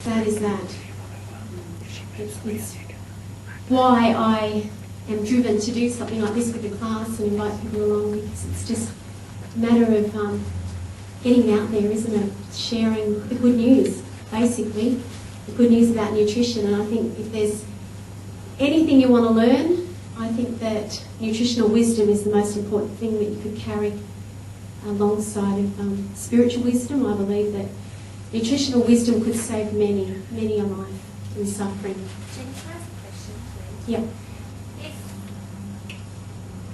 That is that. It's why I am driven to do something like this with the class and invite people along, because it's just a matter of getting out there, isn't it? Sharing the good news, basically, the good news about nutrition. And I think if there's anything you want to learn, I think that nutritional wisdom is the most important thing that you could carry alongside of spiritual wisdom. I believe that nutritional wisdom could save many, many a life in suffering. Jen, can I ask a question, please? Yep. If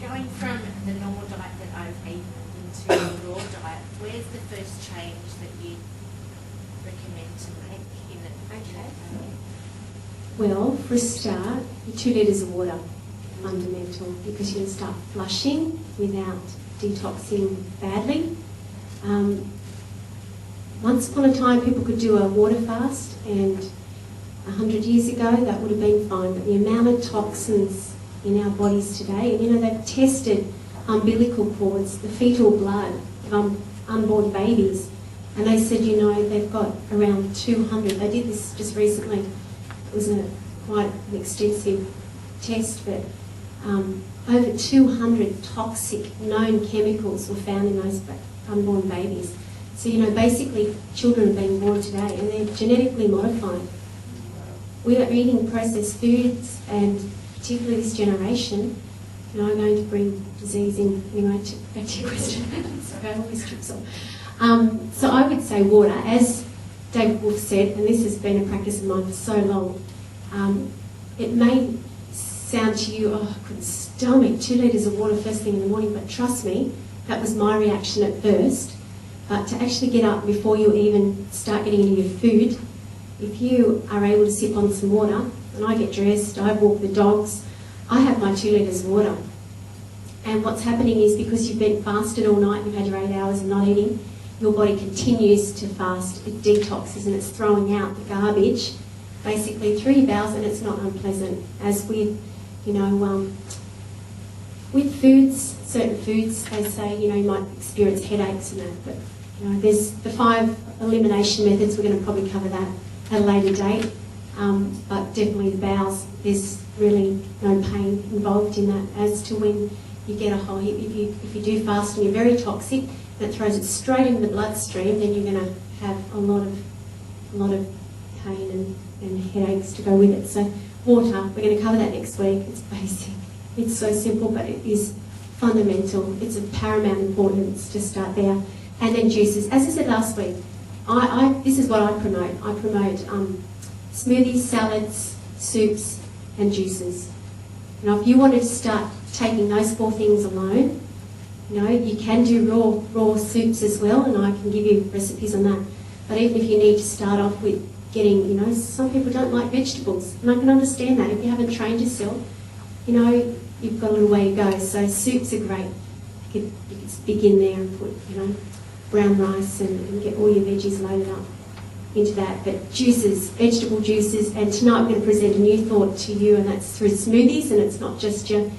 going from the normal diet that I've eaten into a raw diet, where's the first change that you recommend to make in it? Okay. Well, for a start, 2 litres of water, fundamental, because you're going to start flushing without detoxing badly. Once upon a time, people could do a water fast, and 100 years ago, that would have been fine. But the amount of toxins in our bodies today, and they've tested umbilical cords, the fetal blood of unborn babies, and they said, they've got around 200. They did this just recently. It was quite an extensive test, but over 200 toxic known chemicals were found in those unborn babies. So, basically children are being born today and they're genetically modified. We are eating processed foods, and particularly this generation, are going to bring disease in. Anyway, back to your question. Sorry, I always trip off. So I would say water, as David Wolf said, and this has been a practice of mine for so long. It may sound to you, I couldn't stomach 2 litres of water first thing in the morning, but trust me, that was my reaction at first. But to actually get up before you even start getting into your food, if you are able to sip on some water, and I get dressed, I walk the dogs, I have my 2 litres of water. And what's happening is, because you've been fasted all night, you've had your 8 hours of not eating, your body continues to fast. It detoxes and it's throwing out the garbage basically through your bowels, and it's not unpleasant. As with, with foods, certain foods, they say, you might experience headaches and that, but there's the 5 elimination methods. We're going to probably cover that at a later date, but definitely the bowels, there's really no pain involved in that. As to when you get a whole heap, if you do fast and you're very toxic, and it throws it straight into the bloodstream, then you're going to have a lot of pain and headaches to go with it. So water, we're going to cover that next week. It's basic. It's so simple, but it is fundamental. It's of paramount importance to start there. And then juices. As I said last week, this is what I promote. I promote smoothies, salads, soups, and juices. If you wanted to start taking those 4 things alone, you can do raw soups as well, and I can give you recipes on that. But even if you need to start off with getting, some people don't like vegetables, and I can understand that. If you haven't trained yourself, you've got a little way to go. So soups are great. You could begin there and put, brown rice and get all your veggies loaded up into that. But juices, vegetable juices, and tonight we're going to present a new thought to you, and that's through smoothies, and it's not just your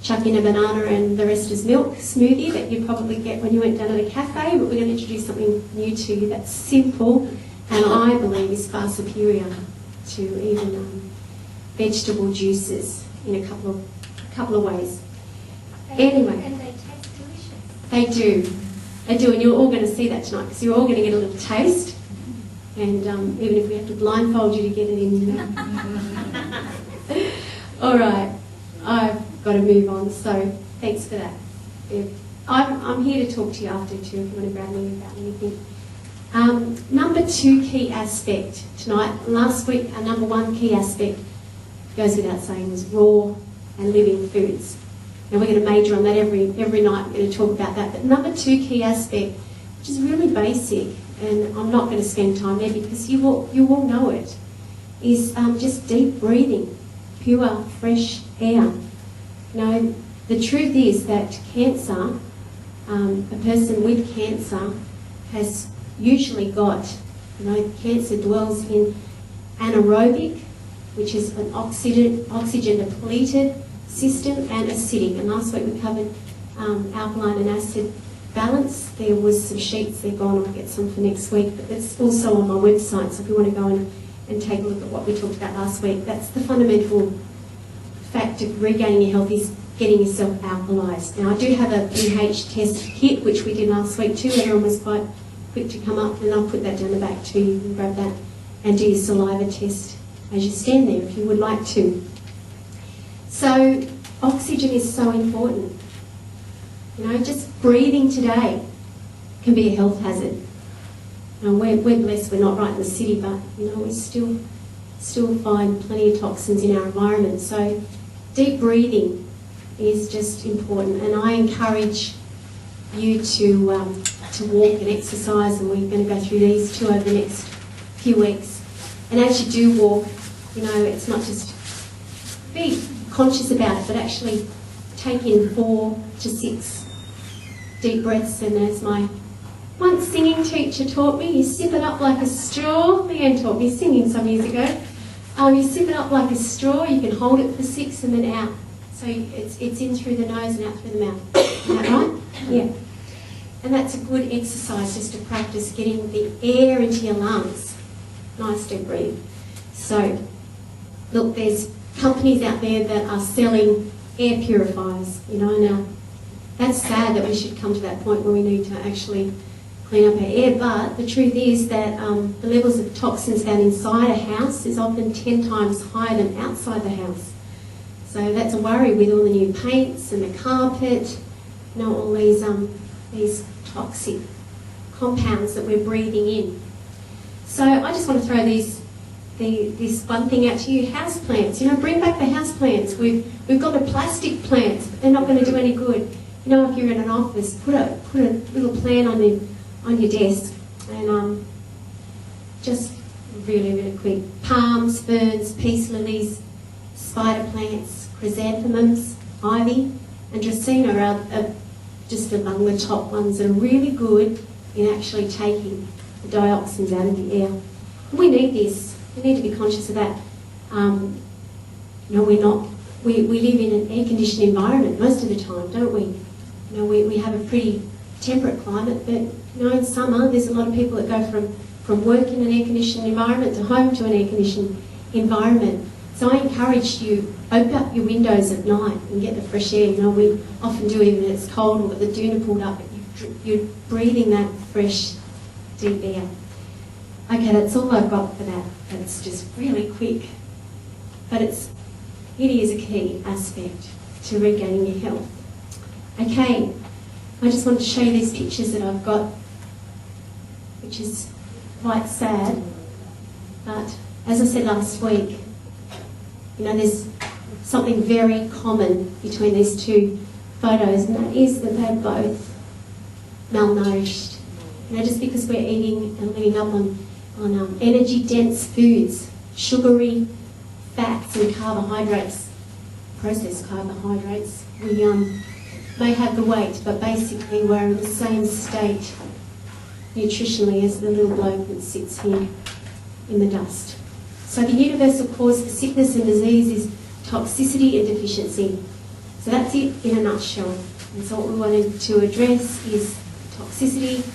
chuck in a banana and the rest is milk smoothie that you probably get when you went down to the cafe, but we're going to introduce something new to you that's simple and I believe is far superior to even vegetable juices in a couple of ways. Anyway. And they taste delicious. They do. They do, and you're all going to see that tonight, because you're all going to get a little taste, and even if we have to blindfold you to get it in there. All right, I've got to move on, so thanks for that. I'm here to talk to you after too, if you want to grab me about anything. Number 2 key aspect tonight. Last week, our number 1 key aspect, goes without saying, was raw and living foods. And we're going to major on that every night. We're going to talk about that. But number 2 key aspect, which is really basic, and I'm not going to spend time there because you all know it, is just deep breathing, pure, fresh air. The truth is that cancer, a person with cancer has usually got, cancer dwells in anaerobic, which is an oxygen depleted system, and acidic. And last week we covered alkaline and acid balance. There was some sheets, they're gone, I'll get some for next week, but it's also on my website, so if you want to go and and take a look at what we talked about last week. That's the fundamental fact of regaining your health, is getting yourself alkalised. Now, I do have a pH test kit, which we did last week too. Everyone was quite quick to come up, and I'll put that down the back too. You can grab that and do your saliva test as you stand there if you would like to. So oxygen is so important. You know, just breathing today can be a health hazard. Now, we're blessed we're not right in the city, but you know, we still find plenty of toxins in our environment. So deep breathing is just important, and I encourage you to walk and exercise, and we're going to go through these two over the next few weeks. And as you do walk, you know, it's not just be conscious about it, but actually take in 4 to 6 deep breaths. And as my once singing teacher taught me, you sip it up like a straw. Leanne taught me singing some years ago. You sip it up like a straw, you can hold it for 6 and then out. So it's in through the nose and out through the mouth. Is that right? Yeah. And that's a good exercise just to practice getting the air into your lungs. Nice deep breathe. So, look, there's companies out there that are selling air purifiers, you know. Now, that's sad that we should come to that point where we need to actually clean up our air, but the truth is that the levels of toxins found inside a house is often 10 times higher than outside the house. So that's a worry with all the new paints and the carpet, you know, all these toxic compounds that we're breathing in. So I just want to throw this one thing out to you: house plants. You know, bring back the house plants. We've got the plastic plants, but they're not going to do any good. You know, if you're in an office, put a little plant on your desk, and just really quick. Palms, ferns, peace lilies, spider plants, chrysanthemums, ivy, and dracaena are just among the top ones that are really good in actually taking the dioxins out of the air. And we need this. We need to be conscious of that. You know, we live in an air-conditioned environment most of the time, don't we? You know, we have a pretty temperate climate, but you know, in summer there's a lot of people that go from work in an air-conditioned environment to home to an air-conditioned environment. So I encourage you, open up your windows at night and get the fresh air. You know, we often do even when it's cold, we've got the doona pulled up, but you're breathing that fresh, deep air. Okay, that's all I've got for that. That's just really quick. But it is a key aspect to regaining your health. Okay, I just want to show you these pictures that I've got, which is quite sad. But as I said last week, you know, there's something very common between these two photos, and that is that they're both malnourished. You know, just because we're eating and living up on energy-dense foods, sugary fats and carbohydrates, processed carbohydrates, we may have the weight, but basically we're in the same state nutritionally as the little bloke that sits here in the dust. So the universal cause for sickness and disease is toxicity and deficiency. So that's it in a nutshell. And so what we wanted to address is toxicity,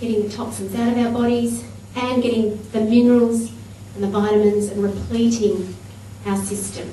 getting the toxins out of our bodies, and getting the minerals and the vitamins and repleting our system.